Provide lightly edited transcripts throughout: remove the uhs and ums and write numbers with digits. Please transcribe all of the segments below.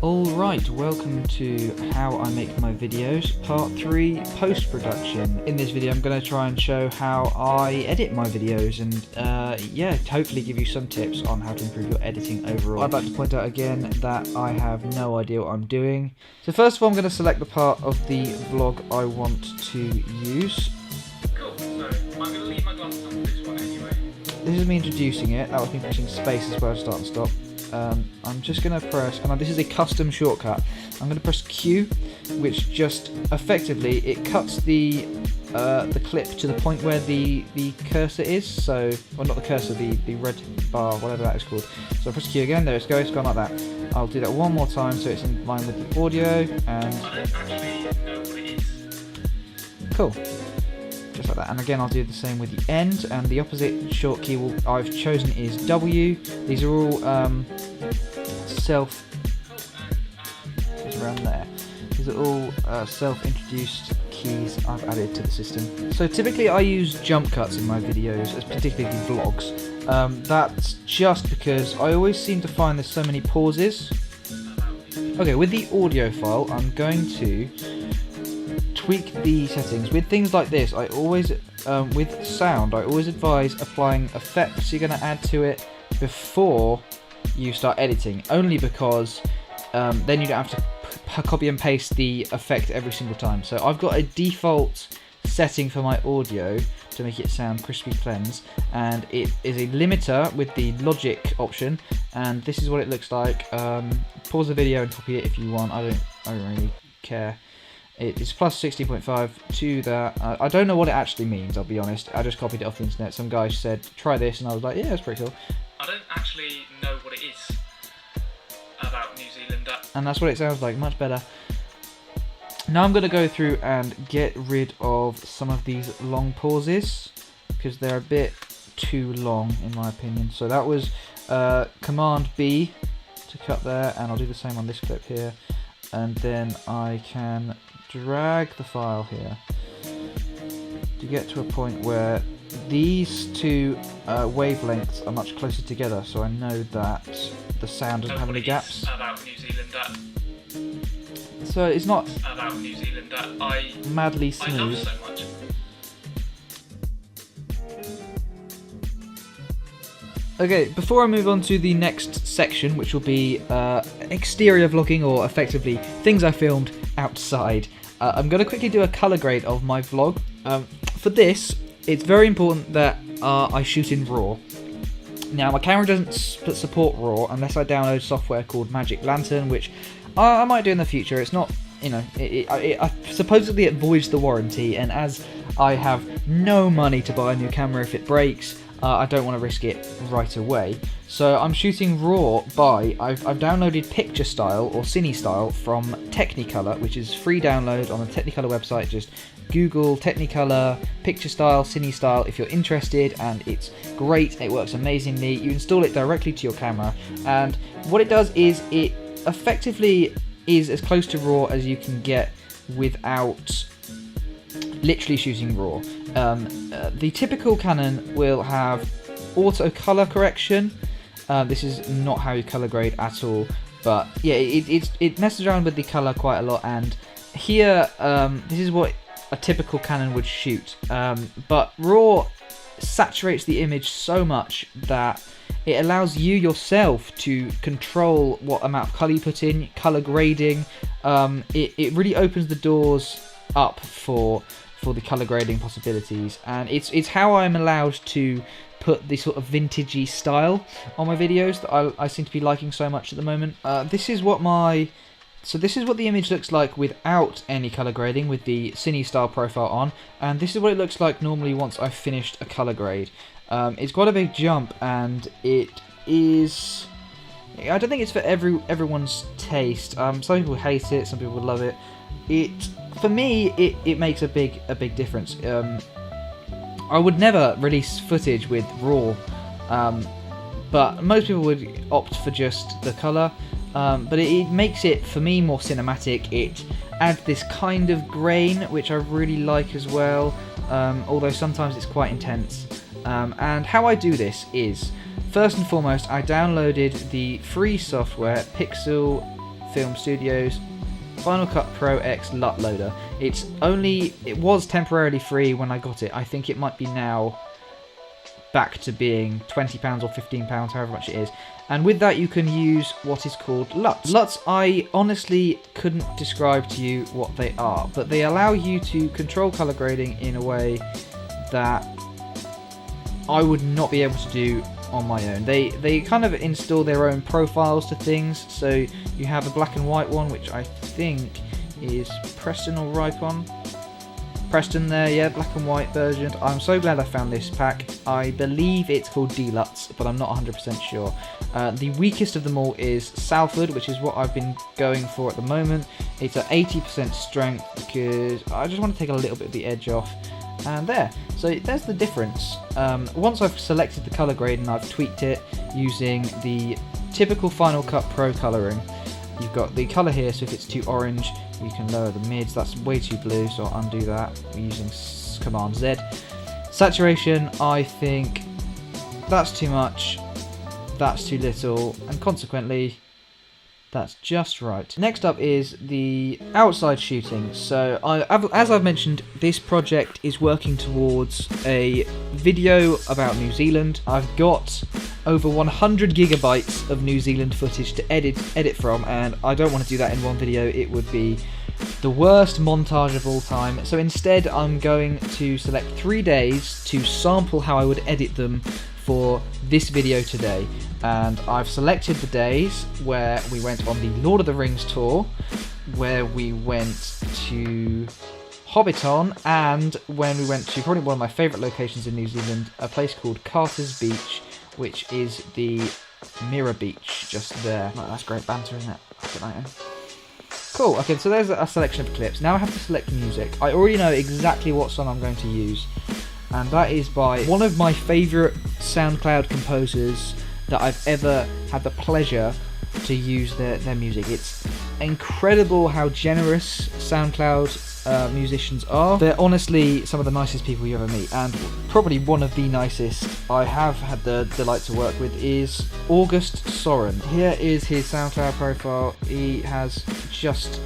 Alright, welcome to how I make my videos, part 3, post-production. In this video I'm going to try and show how I edit my videos and hopefully give you some tips on how to improve your editing overall. I'd like to point out again that I have no idea what I'm doing. So first of all I'm going to select the part of the vlog I want to use. Cool, so I'm going to leave my glasses on for this one anyway. This is me introducing it, that was me pressing space as well to start and stop. I'm just going to press, and this is a custom shortcut, I'm going to press Q, which just effectively, it cuts the clip to the point where the cursor is, so, well not the cursor, the red bar, whatever that is called. So I press Q again, there it goes, it's gone like that. I'll do that one more time so it's in line with the audio, and... I don't actually know what it is. Cool. Just like that, and again I'll do the same with the end, and the opposite short key I've chosen is W. These are all around there. These are all self-introduced keys I've added to the system. So typically I use jump cuts in my videos, particularly vlogs. That's just because I always seem to find there's so many pauses. Okay, with the audio file I'm going to tweak the settings. With things like this, I always, with sound, I always advise applying effects you're going to add to it before you start editing, only because then you don't have to copy and paste the effect every single time. So I've got a default setting for my audio to make it sound crispy cleanse, and it is a limiter with the logic option, and this is what it looks like. Pause the video and copy it if you want. I don't really care. It's plus 60.5 to that. I don't know what it actually means, I'll be honest. I just copied it off the internet. Some guy said, try this, and I was like, yeah, that's pretty cool. I don't actually know what it is about New Zealand. And that's what it sounds like, much better. Now I'm going to go through and get rid of some of these long pauses, because they're a bit too long, in my opinion. So that was Command B to cut there, and I'll do the same on this clip here. And then I can drag the file here to get to a point where these two wavelengths are much closer together, so I know that the sound doesn't have any gaps. About New Zealand, so it's not about New Zealand madly smooth. I love so much. Okay, before I move on to the next section, which will be exterior vlogging, or effectively things I filmed outside, I'm going to quickly do a colour grade of my vlog. For this, it's very important that I shoot in RAW. Now, my camera doesn't support RAW unless I download software called Magic Lantern, which I might do in the future. It's not, you know, supposedly it voids the warranty, and as I have no money to buy a new camera if it breaks, I don't want to risk it right away. So I'm shooting RAW by, I've downloaded Picture Style or Cine Style from Technicolor, which is free download on the Technicolor website. Just Google Technicolor, Picture Style, Cine Style if you're interested, and it's great, it works amazingly. You install it directly to your camera, and what it does is it effectively is as close to RAW as you can get without literally shooting RAW. The typical Canon will have auto color correction. This is not how you color grade at all, but yeah, it messes around with the color quite a lot, and here this is what a typical Canon would shoot, but RAW saturates the image so much that it allows you yourself to control what amount of color you put in, color grading. It really opens the doors up for the color grading possibilities, and it's how I'm allowed to put this sort of vintagey style on my videos that I seem to be liking so much at the moment. This is what the image looks like without any color grading, with the Cine Style profile on, and this is what it looks like normally once I've finished a color grade. It's quite a big jump, and it is, I don't think it's for everyone's taste. Some people hate it, some people love it. For me, it makes a big difference. I would never release footage with RAW, but most people would opt for just the colour. But it makes it, for me, more cinematic. It adds this kind of grain, which I really like as well, although sometimes it's quite intense. And how I do this is, first and foremost, I downloaded the free software Pixel Film Studios Final Cut Pro X LUT loader. It was temporarily free when I got it. I think it might be now back to being £20 or £15, however much it is. And with that you can use what is called LUTs. LUTs, I honestly couldn't describe to you what they are, but they allow you to control colour grading in a way that I would not be able to do on my own. They kind of install their own profiles to things, so you have a black and white one, which I think is Preston or Ripon. Preston there, yeah, black and white version. I'm so glad I found this pack. I believe it's called Deluxe, but I'm not 100% sure. The weakest of them all is Salford, which is what I've been going for at the moment. It's at 80% strength because I just want to take a little bit of the edge off. And there, so there's the difference. Once I've selected the colour grade and I've tweaked it using the typical Final Cut Pro colouring, you've got the colour here, so if it's too orange you can lower the mids. That's way too blue, so I'll undo that using Command Z. Saturation, I think that's too much, that's too little, and consequently that's just right. Next up is the outside shooting. So as I've mentioned, this project is working towards a video about New Zealand. I've got over 100 gigabytes of New Zealand footage to edit from, and I don't want to do that in one video. It would be the worst montage of all time. So instead I'm going to select 3 days to sample how I would edit them for this video today. And I've selected the days where we went on the Lord of the Rings tour, where we went to Hobbiton, and when we went to probably one of my favourite locations in New Zealand, a place called Carter's Beach, which is the Mirror Beach just there. Oh, that's great banter, isn't it? Good night, cool, okay, so there's a selection of clips. Now I have to select music. I already know exactly what song I'm going to use, and that is by one of my favourite SoundCloud composers that I've ever had the pleasure to use their music. It's incredible how generous SoundCloud musicians are. They're honestly some of the nicest people you ever meet, and probably one of the nicest I have had the delight to work with is August Soren. Here is his SoundCloud profile. He has just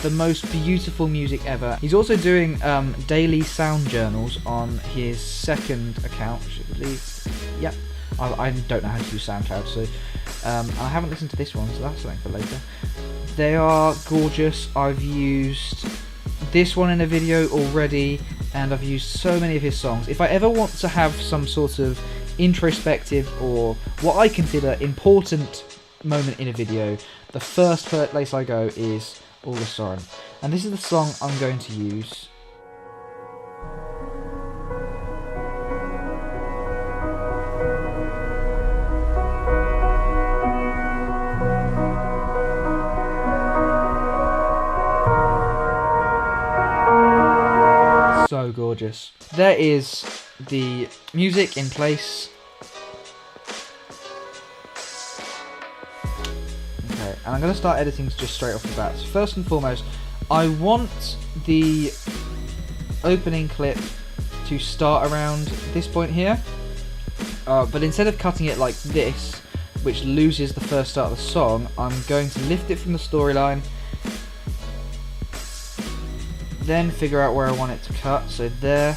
the most beautiful music ever. He's also doing daily sound journals on his second account, which I believe, yep. I don't know how to use SoundCloud, so I haven't listened to this one, so that's something for later. They are gorgeous. I've used this one in a video already, and I've used so many of his songs. If I ever want to have some sort of introspective or what I consider important moment in a video, the first place I go is August Soren. And this is the song I'm going to use. So gorgeous. There is the music in place. Okay, and I'm going to start editing just straight off the bat. So first and foremost, I want the opening clip to start around this point here, but instead of cutting it like this, which loses the first start of the song, I'm going to lift it from the storyline, then figure out where I want it to cut, so there.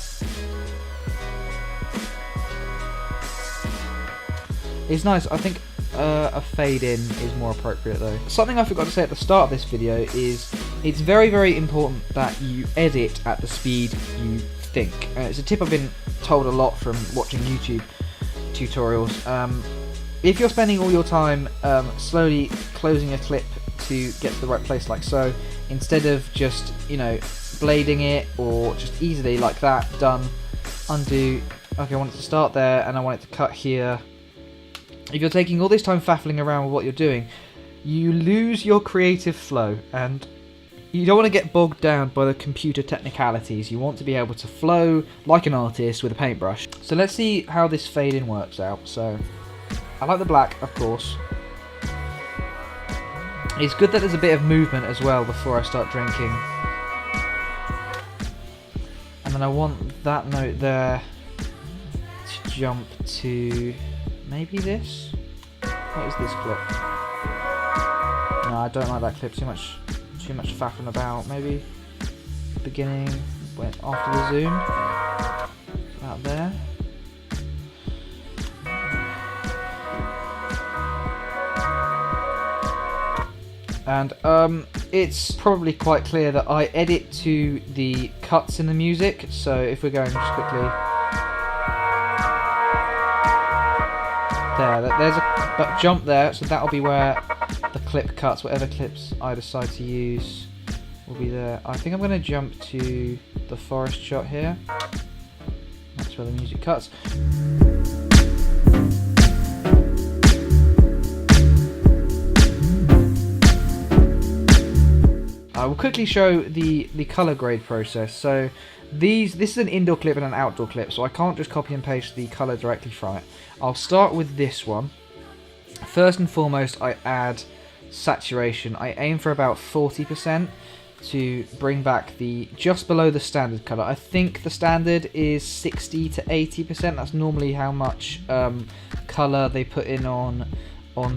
It's nice. I think a fade in is more appropriate though. Something I forgot to say at the start of this video is it's very, very important that you edit at the speed you think. It's a tip I've been told a lot from watching YouTube tutorials. If you're spending all your time slowly closing a clip to get to the right place like so, instead of just, you know, blading it or just easily like that, done, undo, okay, I want it to start there and I want it to cut here. If you're taking all this time faffling around with what you're doing, you lose your creative flow, and you don't want to get bogged down by the computer technicalities. You want to be able to flow like an artist with a paintbrush. So let's see how this fade in works out. So I like the black, of course. It's good that there's a bit of movement as well before I start drinking. And then I want that note there to jump to maybe this? What is this clip? No, I don't like that clip. Too much faffing about. Maybe beginning after the zoom. About there. And it's probably quite clear that I edit to the cuts in the music. So if we're going just quickly, there's a jump there. So that'll be where the clip cuts. Whatever clips I decide to use will be there. I think I'm going to jump to the forest shot here. That's where the music cuts. I will quickly show the color grade process. So this is an indoor clip and an outdoor clip, so I can't just copy and paste the color directly from it. I'll start with this one. First and foremost, I add saturation. I aim for about 40% to bring back just below the standard color. I think the standard is 60 to 80%. That's normally how much color they put in on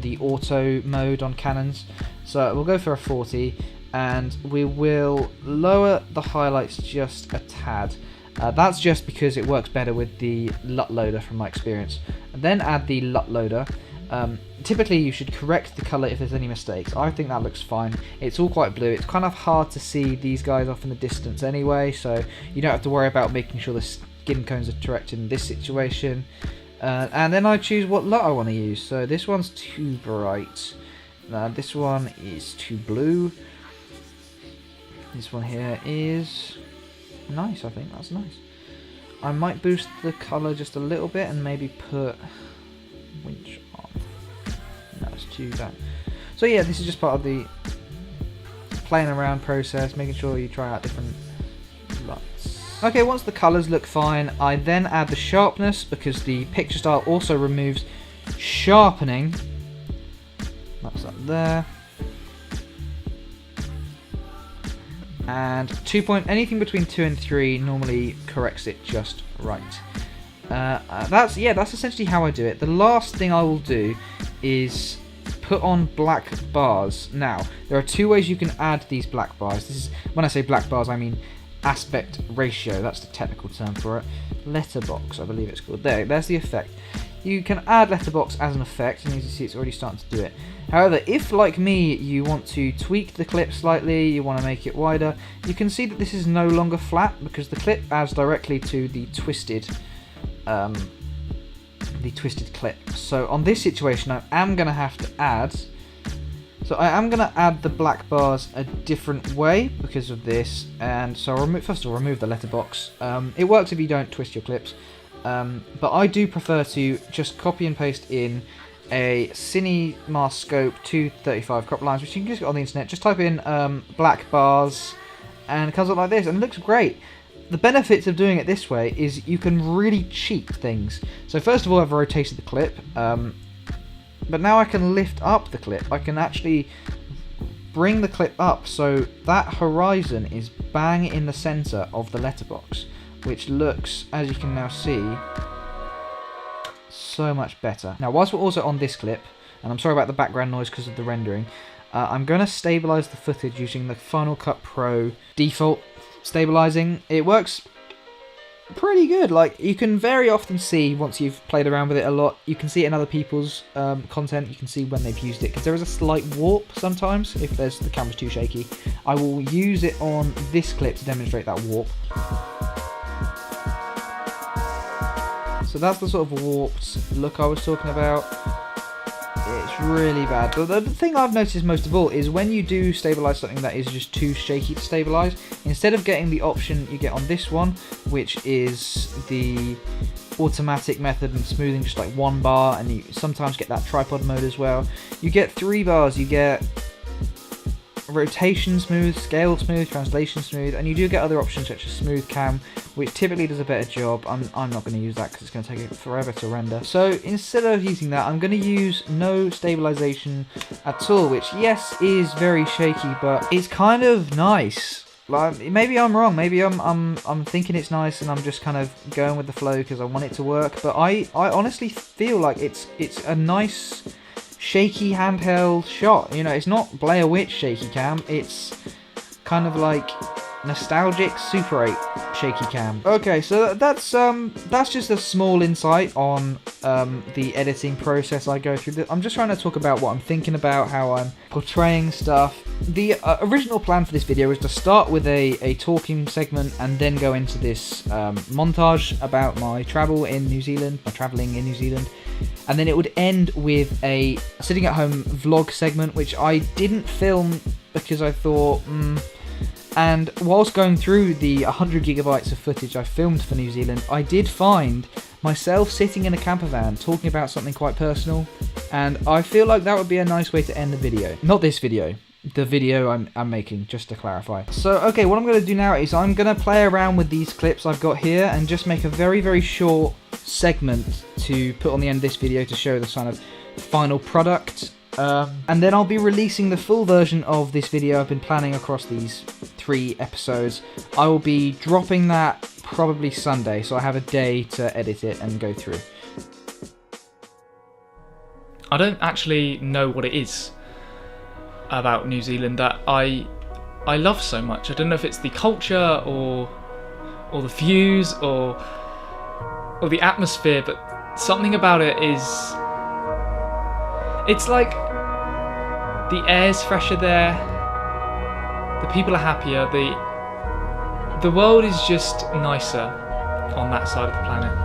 the auto mode on Canons. So we'll go for a 40. And we will lower the highlights just a tad. That's just because it works better with the LUT loader from my experience. And then add the LUT loader. Typically you should correct the colour if there's any mistakes. I think that looks fine. It's all quite blue. It's kind of hard to see these guys off in the distance anyway, so you don't have to worry about making sure the skin cones are corrected in this situation. And then I choose what LUT I want to use. So this one's too bright. This one is too blue. This one here is nice, I think that's nice. I might boost the colour just a little bit and maybe put winch on. No, it's too bad. So yeah, this is just part of the playing around process, making sure you try out different LUTs. Okay, once the colours look fine, I then add the sharpness because the picture style also removes sharpening. That's up there. And anything between 2 and 3 normally corrects it just right. That's essentially how I do it. The last thing I will do is put on black bars. Now, there are two ways you can add these black bars. This is, when I say black bars, I mean aspect ratio. That's the technical term for it. Letterbox, I believe it's called. There's the effect. You can add letterbox as an effect, and as you see, it's already starting to do it. However, if, like me, you want to tweak the clip slightly, you want to make it wider, you can see that this is no longer flat because the clip adds directly to the twisted clip. So on this situation, I am going to have to add. So I am going to add the black bars a different way because of this, and so I'll first of all remove the letterbox. It works if you don't twist your clips. But I do prefer to just copy and paste in a CinemaScope 235 crop lines, which you can just get on the internet. Just type in black bars and it comes up like this, and it looks great. The benefits of doing it this way is you can really cheat things. So first of all, I've rotated the clip, but now I can lift up the clip. I can actually bring the clip up so that horizon is bang in the center of the letterbox, which looks, as you can now see, so much better. Now, whilst we're also on this clip, and I'm sorry about the background noise because of the rendering, I'm going to stabilize the footage using the Final Cut Pro default stabilizing. It works pretty good. Like, you can very often see, once you've played around with it a lot, you can see it in other people's content. You can see when they've used it, because there is a slight warp sometimes if the camera's too shaky. I will use it on this clip to demonstrate that warp. So that's the sort of warped look I was talking about. It's really bad. But the thing I've noticed most of all is when you do stabilize something that is just too shaky to stabilize, instead of getting the option you get on this one, which is the automatic method and smoothing, just like 1 bar, and you sometimes get that tripod mode as well, you get 3 bars. You get rotation smooth, scale smooth, translation smooth, and you do get other options such as smooth cam, which typically does a better job. I'm not going to use that because it's going to take it forever to render. So instead of using that, I'm going to use no stabilization at all, which, yes, is very shaky, but it's kind of nice. Like, maybe I'm wrong. Maybe I'm thinking it's nice and I'm just kind of going with the flow because I want it to work. But I honestly feel like it's a nice shaky handheld shot. You know, it's not Blair Witch shaky cam, it's kind of like nostalgic Super 8 shaky cam. Okay, so that's just a small insight on the editing process I go through. I'm just trying to talk about what I'm thinking about, how I'm portraying stuff. The original plan for this video was to start with a talking segment and then go into this montage about my travel in New Zealand, my travelling in New Zealand. And then it would end with a sitting at home vlog segment, which I didn't film because I thought, And whilst going through the 100 gigabytes of footage I filmed for New Zealand, I did find myself sitting in a camper van talking about something quite personal, and I feel like that would be a nice way to end the video. Not this video, the video I'm making, just to clarify. So, okay, what I'm going to do now is I'm going to play around with these clips I've got here and just make a very, very short segment to put on the end of this video to show the kind of final product. And then I'll be releasing the full version of this video I've been planning across these 3 episodes. I will be dropping that probably Sunday, so I have a day to edit it and go through. I don't actually know what it is about New Zealand that I love so much. I don't know if it's the culture or the views or the atmosphere, but something about it is... It's like the air's fresher there, the people are happier, the world is just nicer on that side of the planet.